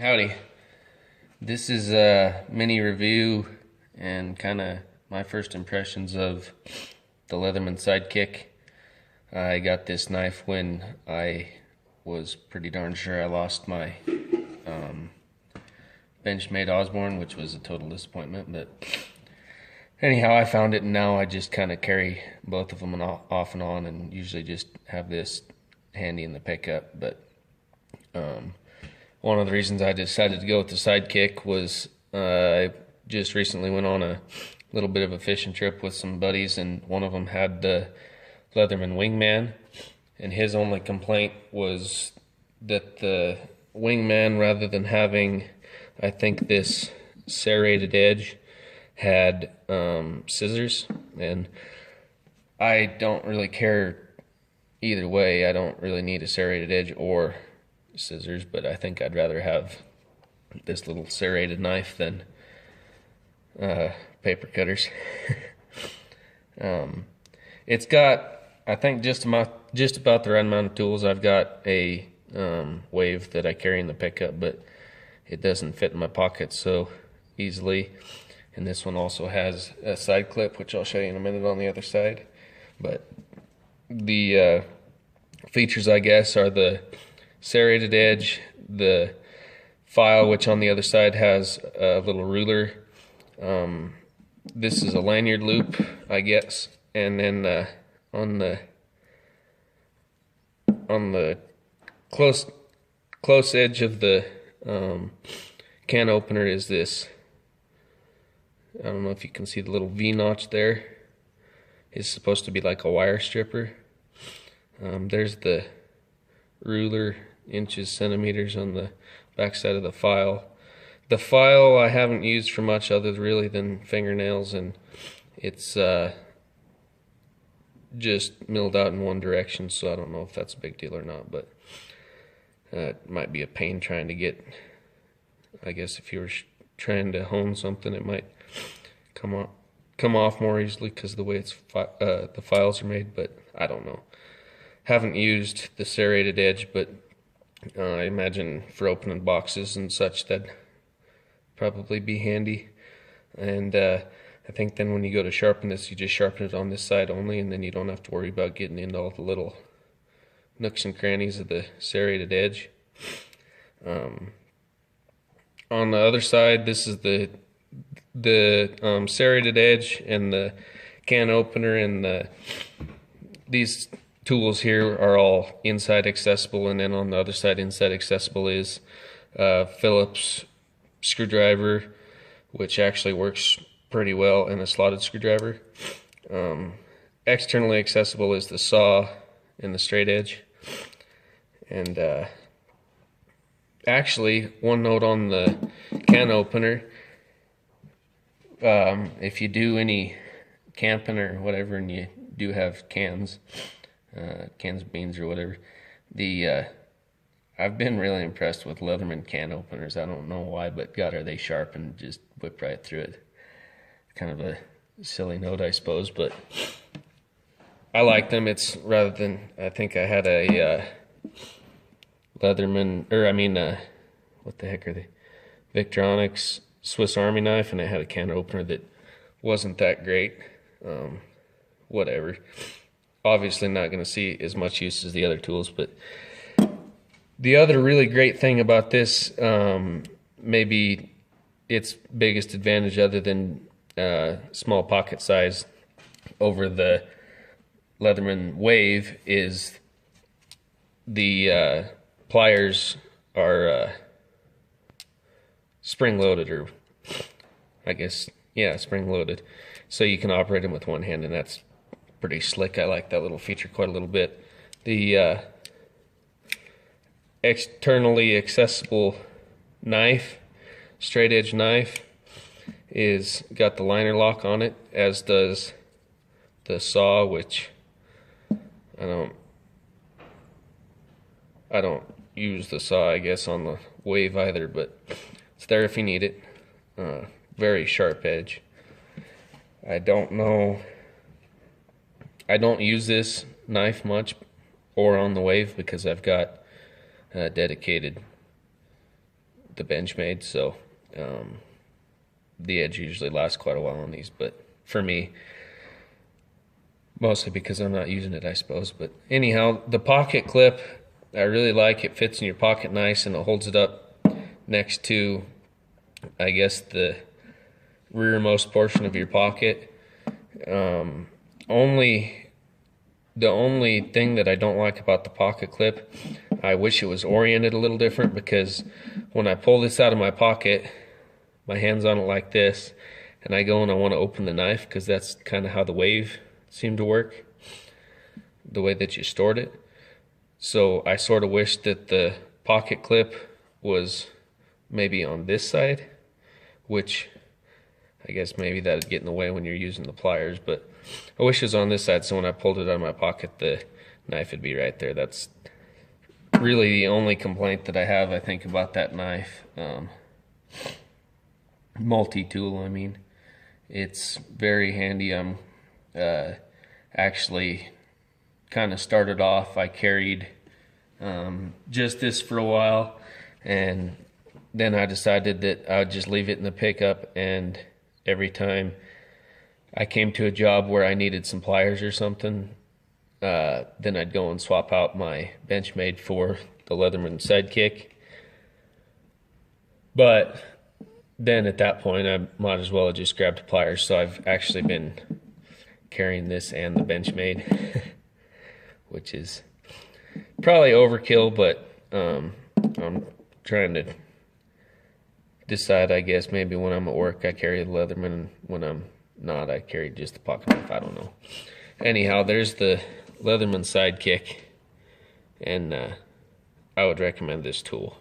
Howdy. This is a mini review and kind of my first impressions of the Leatherman Sidekick. I got this knife when I was pretty darn sure I lost my Benchmade Osborne, which was a total disappointment. But anyhow, I found it, and now I just kind of carry both of them off and on, and usually just have this handy in the pickup. But one of the reasons I decided to go with the Sidekick was I just recently went on a little bit of a fishing trip with some buddies, and one of them had the Leatherman Wingman, and his only complaint was that the Wingman, rather than having, I think, this serrated edge, had scissors, and I don't really care either way. I don't really need a serrated edge or scissors, but I think I'd rather have this little serrated knife than paper cutters. It's got, I think, just about the right amount of tools. I've got a wave that I carry in the pickup, but it doesn't fit in my pocket so easily. And this one also has a side clip, which I'll show you in a minute on the other side. But the features, I guess, are the serrated edge, the file, which on the other side has a little ruler. This is a lanyard loop, I guess, and then on the close edge of the can opener is this. I don't know if you can see the little V notch there. It's supposed to be like a wire stripper. There's the ruler, inches, centimeters on the back side of the file. The file I haven't used for much other really than fingernails, and it's just milled out in one direction, so I don't know if that's a big deal or not, but it might be a pain trying to get, I guess if you were trying to hone something, it might come off more easily because of the way it's the files are made, but I don't know. Haven't used the serrated edge, but I imagine for opening boxes and such that'd probably be handy. And I think then when you go to sharpen this, you just sharpen it on this side only, and then you don't have to worry about getting into all the little nooks and crannies of the serrated edge. On the other side, this is the serrated edge and the can opener, and these tools here are all inside accessible, and then on the other side inside accessible is Phillips screwdriver, which actually works pretty well, and a slotted screwdriver. Externally accessible is the saw and the straight edge. And actually, one note on the can opener, if you do any camping or whatever and you do have cans of beans or whatever, I've been really impressed with Leatherman can openers. I don't know why, but God, are they sharp and just whip right through it. Kind of a silly note, I suppose, but I like them. It's rather than, I think I had a Leatherman, or I mean, what the heck are they? Victronics Swiss Army knife, and I had a can opener that wasn't that great. Whatever. Obviously not going to see as much use as the other tools, but the other really great thing about this, maybe its biggest advantage other than small pocket size over the Leatherman Wave, is the pliers are spring-loaded, or I guess, yeah, spring-loaded. So you can operate them with one hand, and that's pretty slick. I like that little feature quite a little bit. The externally accessible knife, straight edge knife, is got the liner lock on it, as does the saw, which I don't use the saw, I guess, on the Wave either, but it's there if you need it. Very sharp edge. I don't use this knife much or on the Wave because I've got dedicated the Benchmade, so the edge usually lasts quite a while on these. But for me, mostly because I'm not using it, I suppose. But anyhow, the pocket clip, I really like. It fits in your pocket nice, and it holds it up next to, I guess, the rearmost portion of your pocket. The only thing that I don't like about the pocket clip, I wish it was oriented a little different, because when I pull this out of my pocket, my hand's on it like this, and I go and I want to open the knife, because that's kind of how the wave seemed to work, the way that you stored it. So I sort of wish that the pocket clip was maybe on this side, which I guess maybe that would get in the way when you're using the pliers, but I wish it was on this side, so when I pulled it out of my pocket, the knife would be right there. That's really the only complaint that I have, I think, about that knife. Multi-tool, I mean. It's very handy. I'm actually kind of started off, I carried just this for a while, and then I decided that I would just leave it in the pickup, and every time I came to a job where I needed some pliers or something, then I'd go and swap out my Benchmade for the Leatherman Sidekick. But then at that point, I might as well have just grabbed the pliers. So I've actually been carrying this and the Benchmade, which is probably overkill, but I'm trying to decide, I guess, maybe when I'm at work I carry the Leatherman, and when I'm not, I carry just the pocket knife. I don't know. Anyhow, there's the Leatherman Sidekick, and I would recommend this tool.